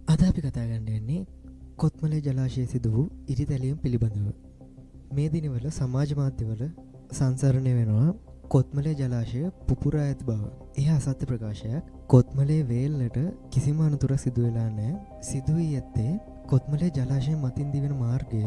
අද අපි කතා කරන්න යන්නේ කොත්මලේ ජලාශයේ සිදු වූ ඉරිතැලියම් පිළිබඳව. මේ දිනවල සමාජ මාධ්‍යවල සංසරණය වෙනවා කොත්මලේ ජලාශය පුපුරා ඇති බව. එය අසත්‍ය ප්‍රකාශයක්. කොත්මලේ වේල්ලට කිසිම අනතුරක් සිදු වෙලා නැහැ. සිදු වී ඇත්තේ කොත්මලේ ජලාශය මතින් දිවෙන මාර්ගය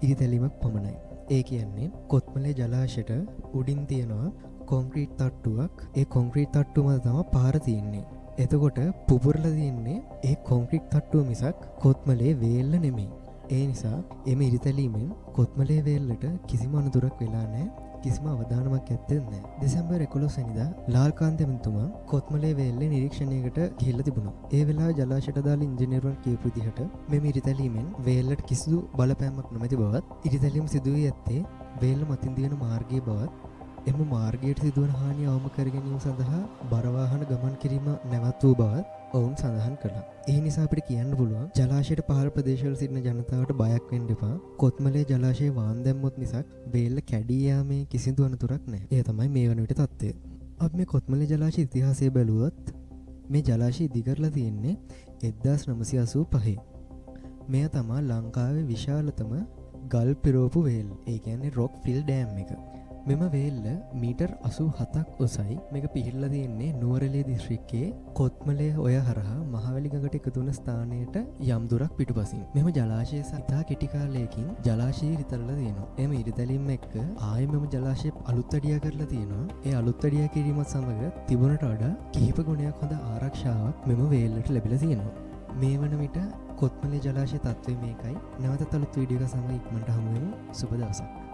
ඉරිතැලීමක් පමණයි. ඒ කියන්නේ කොත්මලේ ජලාශයට උඩින් තියෙනවා කොන්ක්‍රීට් තට්ටුවක්. ඒ කොන්ක්‍රීට් තට්ටුව මත තමයි පාර තියෙන්නේ. එතකොට පුපුරලා තියෙන්නේ ඒ කොන්ක්‍රීට් තට්ටුව මිසක් කොත්මලේ වේල්ල නෙමෙයි. ඒ නිසා එම ඉරිතැලීමෙන් කොත්මලේ වේල්ලට කිසිම අනතුරක් වෙලා නැහැ. කිසිම අවධානමක් ඇත්තේ නැහැ. දෙසැම්බර් 11 වෙනිදා ලාල්කාන්ත එතුමා කොත්මලේ වේල්ලේ නිරීක්ෂණයකට ගිහිල්ලා තිබුණා. ඒ වෙලාවේ ජලාශයට දාලා ඉංජිනේරුවන් කියපු විදිහට මෙම ඉරිතැලීමෙන් වේල්ලට කිසිදු බලපෑමක් නොමැති බවත්, ඉරිතැලීම සිදු වී ඇත්තේ වේල්ල මතින් දිවෙන මාර්ගයේ බවත්, එම මාර්ගයට සිදුවන හානිය අවම කර ගැනීම සඳහා බර වාහන ගමන් කිරීම නැවත් වූ බවත් ඔවුන් සඳහන් කළා. ඒ නිසා අපිට කියන්න පුළුවන් ජලාශයට පහළ ප්‍රදේශවල සිටින ජනතාවට බයක් වෙන්න එපා. කොත්මලේ ජලාශයේ වාන් දැම්මොත් මිසක් වේල්ල කැඩී යාමේ කිසිදු අනතුරක් නැහැ. ඒ තමයි මේ වන විට තත්ත්වය. අපි මේ කොත්මලේ ජලාශයේ ඉතිහාසය බැලුවොත් මේ ජලාශය ඉදි කරලා තියෙන්නේ 1985. මෙය තමයි ලංකාවේ විශාලතම ගල් පිරෝපු වේල්. ඒ කියන්නේ රොක් ෆිල් ඩෑම් එක. මෙම වේල්ල මීටර් 87ක් උසයි. මේක පිහිටලා තියෙන්නේ නුවරඑළිය දිස්ත්‍රික්කයේ කොත්මලේ ඔය හරහා මහවැලි ගඟට එකතු වන ස්ථානයට යම් දුරක් පිටුපසින්. මෙම ජලාශය ඉතා කෙටි කාලයකින් ජලාශය ඉරිතලලා තියෙනවා. එම ඉරිතැලීම එක්ක ආයෙ මෙම ජලාශය අලුත් අඩියා කරලා තියෙනවා. ඒ අලුත් අඩියා කිරීමත් සමග තිබුණට වඩා කිහිප ගුණයක් හොඳ ආරක්ෂාවක් මෙම වේල්ලට ලැබිලා තියෙනවා. මේ වන විට කොත්මලේ ජලාශයේ තත්ත්වය මේකයි. නැවතත් අලුත් වීඩියෝ එකක් සමග ඉක්මනට හමු වෙමු. සුබ දවසක්.